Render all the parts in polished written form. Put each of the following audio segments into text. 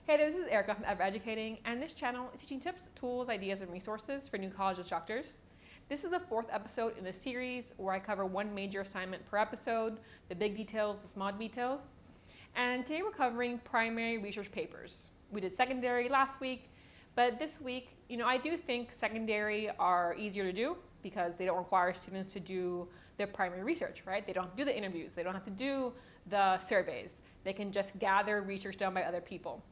Hey there, this is Erica from Ever Educating, and this channel is teaching tips, tools, ideas, and resources for new college instructors. This is the 4th episode in a series where I cover one major assignment per episode, the big details, the small details. And today we're covering primary research papers. We did secondary last week, but this week, I do think secondary are easier to do because they don't require students to do their primary research, right? They don't have to do the interviews. They don't have to do the surveys. They can just gather research done by other people.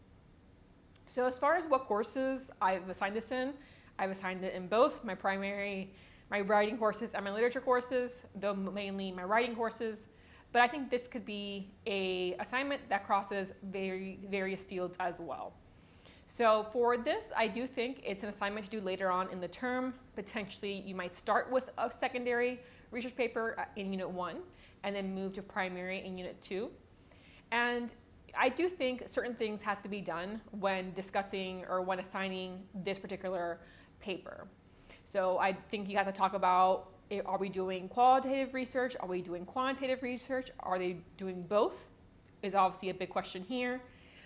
So as far as what courses I've assigned this in, I've assigned it in both my writing courses and my literature courses, though mainly my writing courses. But I think this could be an assignment that crosses various fields as well. So for this, I do think it's an assignment to do later on in the term. Potentially, you might start with a secondary research paper in Unit 1 and then move to primary in Unit 2. And I do think certain things have to be done when discussing or when assigning this particular paper. So I think you have to talk about, are we doing qualitative research? Are we doing quantitative research? Are they doing both? Is obviously a big question here.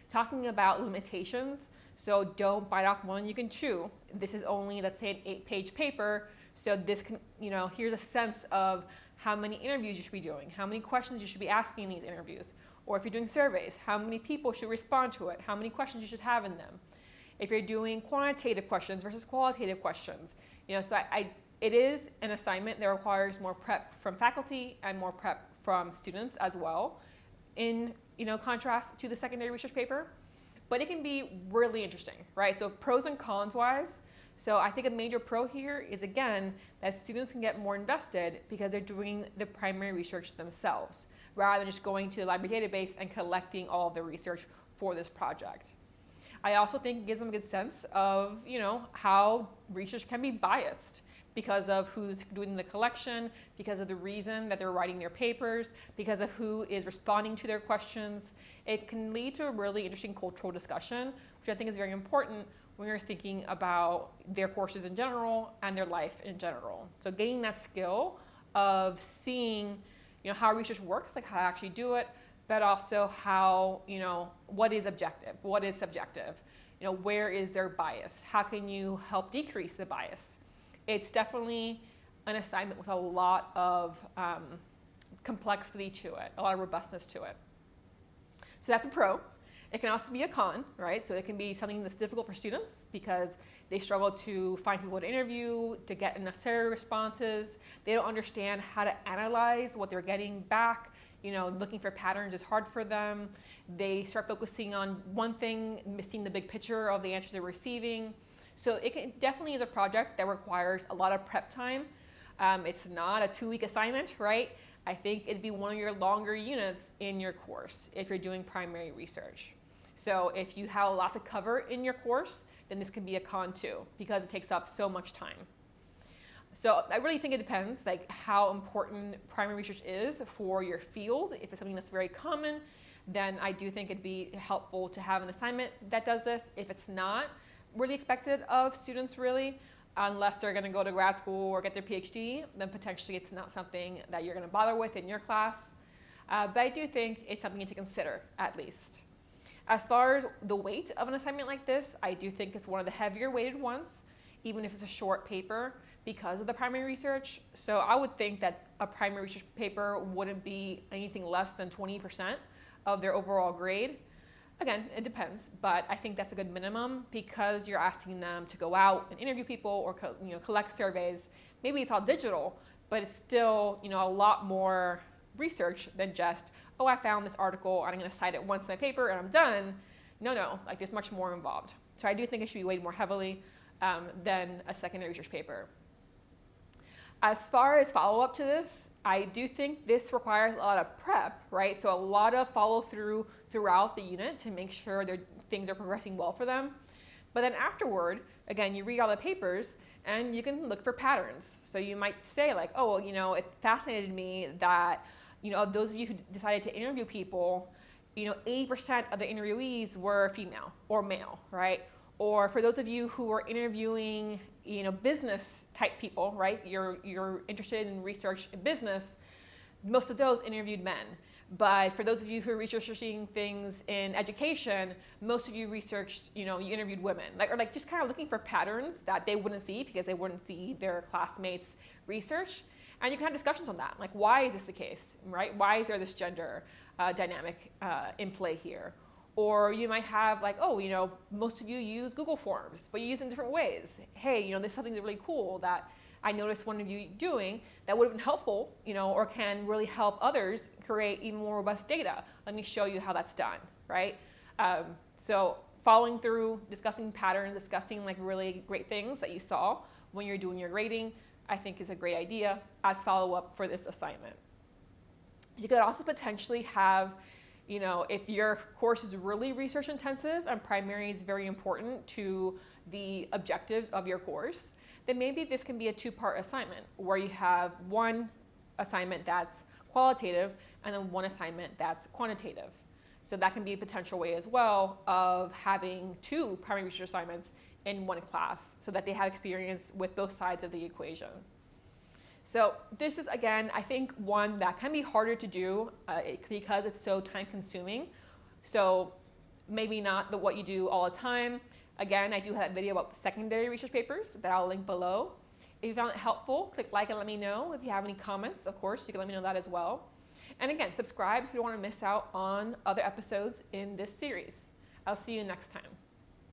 Talking about limitations. So don't bite off more than you can chew. This is only, let's say, an 8-page paper. So this can, here's a sense of how many interviews you should be doing, how many questions you should be asking in these interviews. Or if you're doing surveys, how many people should respond to it, how many questions you should have in them. If you're doing quantitative questions versus qualitative questions. So it is an assignment that requires more prep from faculty and more prep from students as well, in contrast to the secondary research paper. But it can be really interesting, right? So pros and cons wise. So I think a major pro here is, again, that students can get more invested because they're doing the primary research themselves, rather than just going to the library database and collecting all of the research for this project. I also think it gives them a good sense of, how research can be biased because of who's doing the collection, because of the reason that they're writing their papers, because of who is responding to their questions. It can lead to a really interesting cultural discussion, which I think is very important when you're thinking about their courses in general and their life in general. So gaining that skill of seeing how research works, like how to actually do it, but also how, what is objective, what is subjective, where is their bias, how can you help decrease the bias. It's definitely an assignment with a lot of complexity to it, a lot of robustness to it. So that's a pro. It can also be a con, right? So it can be something that's difficult for students because they struggle to find people to interview, to get necessary responses. They don't understand how to analyze what they're getting back. Looking for patterns is hard for them. They start focusing on one thing, missing the big picture of the answers they're receiving. So it definitely is a project that requires a lot of prep time. It's not a 2-week assignment, right? I think it'd be one of your longer units in your course if you're doing primary research. So if you have a lot to cover in your course, then this can be a con too, because it takes up so much time. So I really think it depends, like how important primary research is for your field. If it's something that's very common, then I do think it'd be helpful to have an assignment that does this. If it's not really expected of students really, unless they're gonna go to grad school or get their PhD, then potentially it's not something that you're gonna bother with in your class. But I do think it's something to consider, at least. As far as the weight of an assignment like this, I do think it's one of the heavier weighted ones, even if it's a short paper, because of the primary research. So I would think that a primary research paper wouldn't be anything less than 20% of their overall grade. Again, it depends, but I think that's a good minimum because you're asking them to go out and interview people or collect surveys. Maybe it's all digital, but it's still a lot more research than just, oh, I found this article and I'm going to cite it once in my paper and I'm done. No, like there's much more involved. So I do think it should be weighed more heavily than a secondary research paper. As far as follow-up to this, I do think this requires a lot of prep, right? So a lot of follow-through throughout the unit to make sure things are progressing well for them. But then afterward, again, you read all the papers and you can look for patterns. So you might say like, oh, it fascinated me that, of those of you who decided to interview people, 80% of the interviewees were female or male, right? Or for those of you who are interviewing, business type people, right? You're interested in research in business, most of those interviewed men, But for those of you who are researching things in education, most of you researched, you interviewed women, or just kind of looking for patterns that they wouldn't see because they wouldn't see their classmates' research. And you can have discussions on that, like why is this the case, right? Why is there this gender dynamic in play here? Or you might have most of you use Google Forms, but you use it in different ways. Hey, this is something that's really cool that I noticed one of you doing that would have been helpful, or can really help others create even more robust data. Let me show you how that's done, right? So following through, discussing patterns, discussing really great things that you saw when you're doing your grading, I think is a great idea as follow-up for this assignment. You could also potentially have, if your course is really research intensive and primary is very important to the objectives of your course, then maybe this can be a two-part assignment where you have one assignment that's qualitative and then one assignment that's quantitative. So that can be a potential way as well of having two primary research assignments in one class so that they have experience with both sides of the equation. So this is, again, I think one that can be harder to do because it's so time consuming. So maybe not what you do all the time. Again, I do have that video about secondary research papers that I'll link below. If you found it helpful, click like and let me know. If you have any comments, of course, you can let me know that as well. And again, subscribe if you don't want to miss out on other episodes in this series. I'll see you next time.